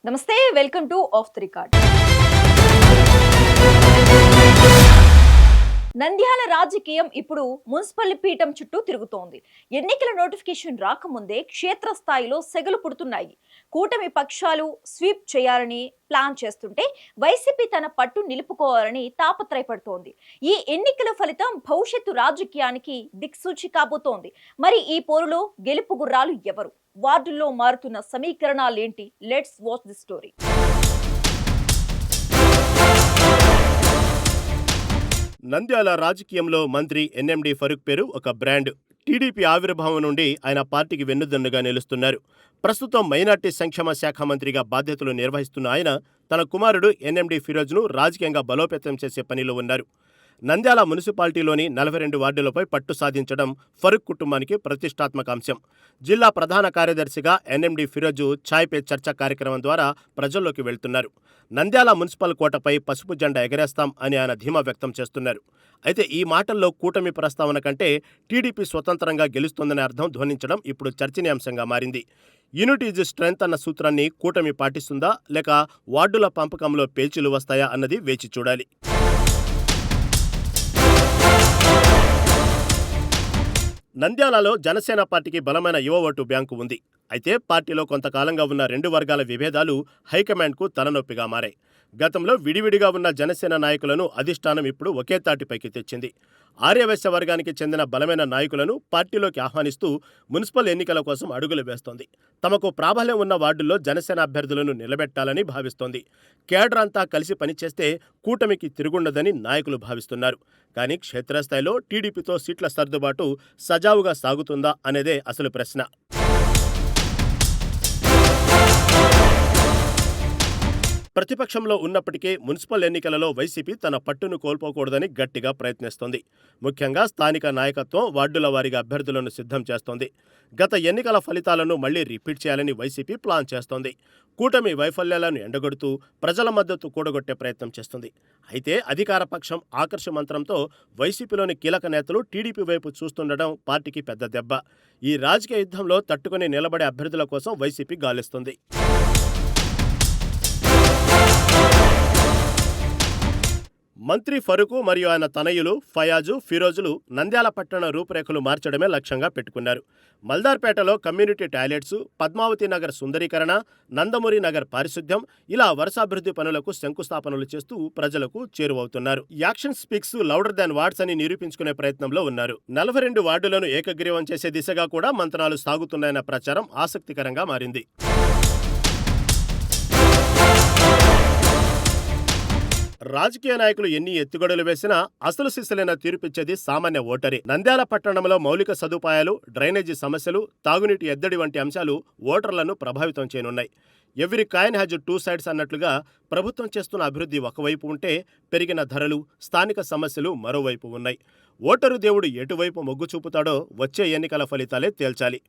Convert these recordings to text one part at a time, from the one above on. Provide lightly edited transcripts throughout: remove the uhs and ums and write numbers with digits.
నమస్తే, welcome to of the record. Nandyal రాజకీయం ఇప్పుడు మున్సిపల్ పీఠం చుట్టూ తిరుగుతోంది. ఎన్నికల నోటిఫికేషన్ రాకముందే క్షేత్రస్థాయిలో సెగలు పుడుతున్నాయి. కూటమి పక్షాలు స్వీప్ చేయాలని ప్లాన్ చేస్తుంటే వైసీపీ తన పట్టు నిలుపుకోవాలని తాపత్రయపడుతోంది. ఈ ఎన్నికల ఫలితం భవిష్యత్తు రాజకీయానికి దిక్సూచి కాబోతోంది. మరి ఈ పోరులో గెలుపు గుర్రాలు ఎవరు? వార్డుల్లో మారుతున్న సమీకరణాలేంటి? Let's watch the story. Nandyal రాజకీయంలో మంత్రి ఎన్ఎండి ఫరూక్ పేరు ఒక బ్రాండ్. టీడీపీ ఆవిర్భావం నుండి ఆయన పార్టీకి వెన్నుదన్నుగా నిలుస్తున్నారు. ప్రస్తుతం మైనార్టీ సంక్షేమ శాఖ మంత్రిగా బాధ్యతలు నిర్వహిస్తున్న ఆయన తన కుమారుడు ఎన్ఎండి ఫిరోజ్ను రాజకీయంగా బలోపేతం చేసే పనిలో ఉన్నారు. నంద్యాల మున్సిపాలిటీలోని 42 వార్డులపై పట్టు సాధించడం ఫరూక్ కుటుంబానికి ప్రతిష్టాత్మక అంశం. జిల్లా ప్రధాన కార్యదర్శిగా ఎన్ఎండి ఫిరోజు ఛాయ్ పే చర్చ కార్యక్రమం ద్వారా ప్రజల్లోకి వెళ్తున్నారు. నంద్యాల మున్సిపల్ కోటపై పసుపు జెండా ఎగరేస్తాం అని ఆయన ధీమా వ్యక్తం చేస్తున్నారు. అయితే ఈ మాటల్లో కూటమి ప్రస్తావన కంటే టీడీపీ స్వతంత్రంగా గెలుస్తోందనే అర్థం ధ్వనించడం ఇప్పుడు చర్చనీయాంశంగా మారింది. యూనిటీ ఈజ్ స్ట్రెంగ్త్ అన్న సూత్రాన్ని కూటమి పాటిస్తుందా, లేక వార్డుల పంపకంలో పేచీలు వస్తాయా అన్నది వేచి చూడాలి. నంద్యాలలో జనసేన పార్టీకి బలమైన యువ ఓటు బ్యాంకు ఉంది. అయితే పార్టీలో కొంతకాలంగా ఉన్న రెండు వర్గాల విభేదాలు హైకమాండ్కు తలనొప్పిగా మారాయి. గతంలో విడివిడిగా ఉన్న జనసేన నాయకులను అధిష్టానం ఇప్పుడు ఒకే తాటిపైకి తెచ్చింది. ఆర్యవైశ్య వర్గానికి చెందిన బలమైన నాయకులను పార్టీలోకి ఆహ్వానిస్తూ మున్సిపల్ ఎన్నికల కోసం అడుగులు వేస్తోంది. తమకు ప్రాబల్యం ఉన్న వార్డుల్లో జనసేన అభ్యర్థులను నిలబెట్టాలని భావిస్తోంది. కేడర్ అంతా కలిసి పనిచేస్తే కూటమికి తిరుగుండదని నాయకులు భావిస్తున్నారు. కానీ క్షేత్రస్థాయిలో టీడీపీతో సీట్ల సర్దుబాటు సజావుగా సాగుతుందా అనేదే అసలు ప్రశ్న. ప్రతిపక్షంలో ఉన్నప్పటికీ మున్సిపల్ ఎన్నికలలో వైసీపీ తన పట్టును కోల్పోకూడదని గట్టిగా ప్రయత్నిస్తోంది. ముఖ్యంగా స్థానిక నాయకత్వం వార్డుల వారీగా అభ్యర్థులను సిద్ధం చేస్తోంది. గత ఎన్నికల ఫలితాలను మళ్లీ రిపీట్ చేయాలని వైసీపీ ప్లాన్ చేస్తోంది. కూటమి వైఫల్యాలను ఎండగొడుతూ ప్రజల మద్దతు కూడగొట్టే ప్రయత్నం చేస్తుంది. అయితే అధికార పక్షం ఆకర్ష మంత్రంతో వైసీపీలోని కీలక నేతలు టీడీపీ వైపు చూస్తుండడం పార్టీకి పెద్ద దెబ్బ. ఈ రాజకీయ యుద్ధంలో తట్టుకుని నిలబడే అభ్యర్థుల కోసం వైసీపీ గాలిస్తుంది. మంత్రి ఫరూకు మరియు ఆయన తనయులు ఫయాజు, ఫిరోజులు నంద్యాల పట్టణ రూపురేఖలు మార్చడమే లక్ష్యంగా పెట్టుకున్నారు. మల్దార్పేటలో కమ్యూనిటీ టాయిలెట్స్, పద్మావతి నగర్ సుందరీకరణ, నందమూరి నగర్ పారిశుద్ధ్యం, ఇలా వరుస అభివృద్ధి పనులకు శంకుస్థాపనలు చేస్తూ ప్రజలకు చేరువవుతున్నారు. Action speaks louder than words అని నిరూపించుకునే ప్రయత్నంలో ఉన్నారు. 42 వార్డులను ఏకగ్రీవం చేసే దిశగా కూడా మంత్రాలు సాగుతున్నాయన్న ప్రచారం ఆసక్తికరంగా మారింది. రాజకీయ నాయకులు ఎన్ని ఎత్తుగడలు వేసినా అసలు సిసలైన తీర్పిచ్చేది సామాన్య ఓటరే. నంద్యాల పట్టణంలో మౌలిక సదుపాయాలు, డ్రైనేజీ సమస్యలు, తాగునీటి ఎద్దడి వంటి అంశాలు ఓటర్లను ప్రభావితం చేయనున్నాయి. Every coin has two sides అన్నట్లుగా ప్రభుత్వం చేస్తున్న అభివృద్ధి ఒకవైపు ఉంటే, పెరిగిన ధరలు, స్థానిక సమస్యలు మరోవైపు ఉన్నాయి. ఓటరు దేవుడు ఎటువైపు మొగ్గు చూపుతాడో వచ్చే ఎన్నికల ఫలితాలే తేల్చాలి.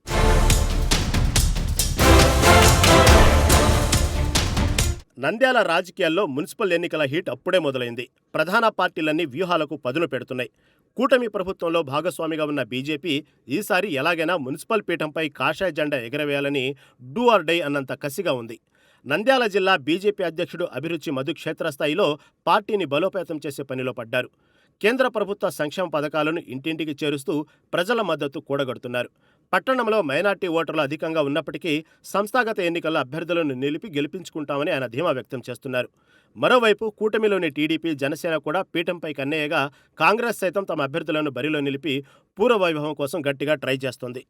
నంద్యాల రాజకీయాల్లో మున్సిపల్ ఎన్నికల హీట్ అప్పుడే మొదలైంది. ప్రధాన పార్టీలన్నీ వ్యూహాలకు పదును పెడుతున్నాయి. కూటమి ప్రభుత్వంలో భాగస్వామిగా ఉన్న బీజేపీ ఈసారి ఎలాగైనా మున్సిపల్ పీఠంపై కాషాయ జెండా ఎగరవేయాలని డూ ఆర్ డై అన్నంత కసిగా ఉంది. నంద్యాల జిల్లా బీజేపీ అధ్యక్షుడు అభిరుచి మధు క్షేత్రస్థాయిలో పార్టీని బలోపేతం చేసే పనిలో పడ్డారు. కేంద్ర ప్రభుత్వ సంక్షేమ పథకాలను ఇంటింటికి చేరుస్తూ ప్రజల మద్దతు కూడగడుతున్నారు. పట్టణంలో మైనార్టీ ఓటర్లు అధికంగా ఉన్నప్పటికీ సంస్థాగత ఎన్నికల్లో అభ్యర్థులను నిలిపి గెలిపించుకుంటామని ఆయన ధీమా వ్యక్తం చేస్తున్నారు. మరోవైపు కూటమిలోని టీడీపీ, జనసేన కూడా పీఠంపై కన్నయ్యగా కాంగ్రెస్ సైతం తమ అభ్యర్థులను బరిలో నిలిపి పూర్వ వైభవం కోసం గట్టిగా ట్రై చేస్తోంది.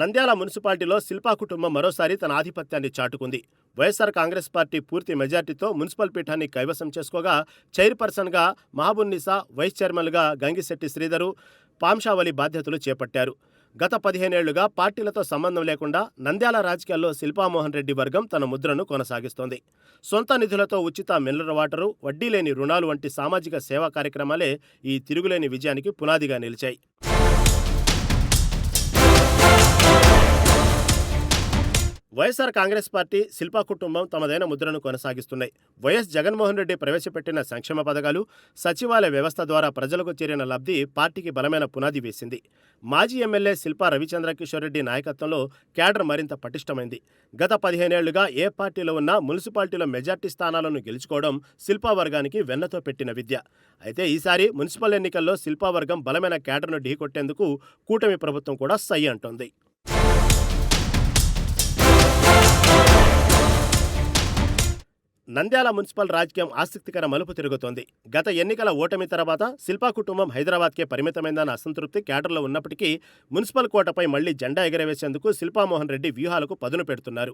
నంద్యాల మున్సిపాలిటీలో శిల్పా కుటుంబం మరోసారి తన ఆధిపత్యాన్ని చాటుకుంది. వైఎస్ఆర్ కాంగ్రెస్ పార్టీ పూర్తి మెజార్టీతో మున్సిపల్ పీఠాన్ని కైవసం చేసుకోగా చైర్పర్సన్గా మహబూన్నిసా, వైస్ చైర్మన్గా గంగిశెట్టి శ్రీధరు, పాంషావలి బాధ్యతలు చేపట్టారు. గత 15 ఏళ్లుగా పార్టీలతో సంబంధం లేకుండా నంద్యాల రాజకీయాల్లో శిల్పామోహన్ రెడ్డి వర్గం తన ముద్రను కొనసాగిస్తోంది. సొంత నిధులతో ఉచిత మినరల్ వాటరు, వడ్డీ లేని రుణాలు వంటి సామాజిక సేవా కార్యక్రమాలే ఈ తిరుగులేని విజయానికి పునాదిగా నిలిచాయి. వైఎస్ఆర్ కాంగ్రెస్ పార్టీ, శిల్పా కుటుంబం తమదైన ముద్రను కొనసాగిస్తున్నాయి. వైఎస్ జగన్మోహన్ రెడ్డి ప్రవేశపెట్టిన సంక్షేమ పథకాలు, సచివాలయ వ్యవస్థ ద్వారా ప్రజలకు చేరిన లబ్ధి పార్టీకి బలమైన పునాది వేసింది. మాజీ ఎమ్మెల్యే శిల్పా రవిచంద్రకిషోర్ రెడ్డి నాయకత్వంలో క్యాడర్ మరింత పటిష్టమైంది. గత 15 ఏళ్లుగా ఏ పార్టీలో ఉన్నా మున్సిపాలిటీలో మెజార్టీ స్థానాలను గెలుచుకోవడం శిల్పా వర్గానికి వెన్నతో పెట్టిన విద్య. అయితే ఈసారి మున్సిపల్ ఎన్నికల్లో శిల్పా వర్గం బలమైన క్యాడర్ను ఢీకొట్టేందుకు కూటమి ప్రభుత్వం కూడా సై అంటోంది. నంద్యాల మున్సిపల్ రాజకీయం ఆసక్తికర మలుపు తిరుగుతోంది. గత ఎన్నికల ఓటమి తర్వాత శిల్పా కుటుంబం హైదరాబాద్కే పరిమితమైందన్న అసంతృప్తి క్యాడర్లో ఉన్నప్పటికీ మున్సిపల్ కోటపై మళ్లీ జెండా ఎగరవేసేందుకు శిల్పామోహన్ రెడ్డి వ్యూహాలకు పదును పెడుతున్నారు.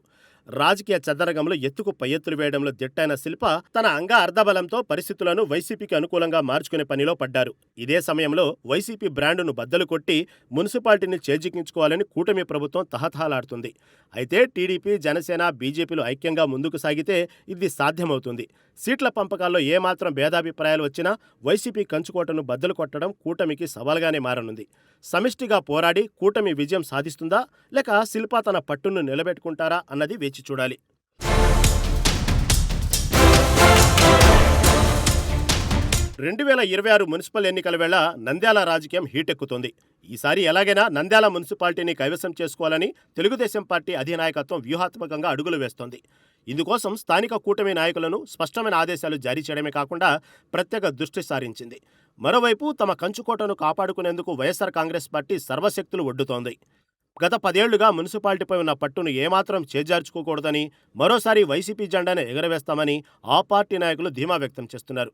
రాజకీయ చదరంగంలో ఎత్తుకు పై ఎత్తులు వేయడంలో దిట్టైన శిల్పా తన అంగ అర్ధబలంతో పరిస్థితులను వైసీపీకి అనుకూలంగా మార్చుకునే పనిలో పడ్డారు. ఇదే సమయంలో వైసీపీ బ్రాండును బద్దలు కొట్టి మున్సిపాలిటీని చేజిక్కించుకోవాలని కూటమి ప్రభుత్వం తహతహలాడుతుంది. అయితే టీడీపీ, జనసేన, బీజేపీలు ఐక్యంగా ముందుకు సాగితే ఇది సాధ్యమవుతుంది. సీట్ల పంపకాల్లో ఏమాత్రం భేదాభిప్రాయాలు వచ్చినా వైసీపీ కంచుకోటను బద్దలు కొట్టడం కూటమికి సవాల్గానే మారనుంది. సమిష్టిగా పోరాడి కూటమి విజయం సాధిస్తుందా, లేక శిల్పా తన పట్టును నిలబెట్టుకుంటారా అన్నది వేచి చూడాలి. 2026 మున్సిపల్ ఎన్నికల వేళ నంద్యాల రాజకీయం హీటెక్కుతోంది. ఈసారి ఎలాగైనా నంద్యాల మున్సిపాలిటీని కైవసం చేసుకోవాలని తెలుగుదేశం పార్టీ అధినాయకత్వం వ్యూహాత్మకంగా అడుగులు వేస్తోంది. ఇందుకోసం స్థానిక కూటమి నాయకులను స్పష్టమైన ఆదేశాలు జారీ చేయడమే కాకుండా ప్రత్యేక దృష్టి సారించింది. మరోవైపు తమ కంచుకోటను కాపాడుకునేందుకు వైఎస్ఆర్ కాంగ్రెస్ పార్టీ సర్వశక్తులు ఒడ్డుతోంది. గత 10 ఏళ్లుగా మున్సిపాలిటీపై ఉన్న పట్టును ఏమాత్రం చేజార్చుకోకూడదని, మరోసారి వైసీపీ జెండాను ఎగరవేస్తామని ఆ పార్టీ నాయకులు ధీమా వ్యక్తం చేస్తున్నారు.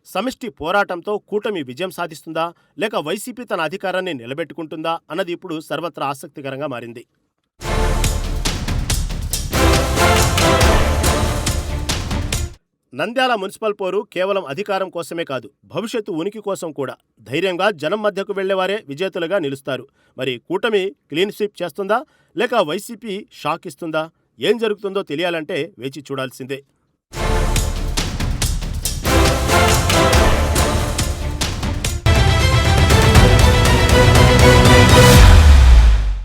సమిష్టి పోరాటంతో కూటమి విజయం సాధిస్తుందా, లేక వైసీపీ తన అధికారాన్ని నిలబెట్టుకుంటుందా అన్నది ఇప్పుడు సర్వత్రా ఆసక్తికరంగా మారింది. నంద్యాల మున్సిపల్ పోరు కేవలం అధికారం కోసమే కాదు, భవిష్యత్తు ఉనికి కోసం కూడా. ధైర్యంగా జనం మధ్యకు వెళ్లేవారే విజేతలుగా నిలుస్తారు. మరి కూటమి క్లీన్ స్వీప్ చేస్తుందా, లేక వైసీపీ షాక్ ఇస్తుందా? ఏం జరుగుతుందో తెలియాలంటే వేచి చూడాల్సిందే.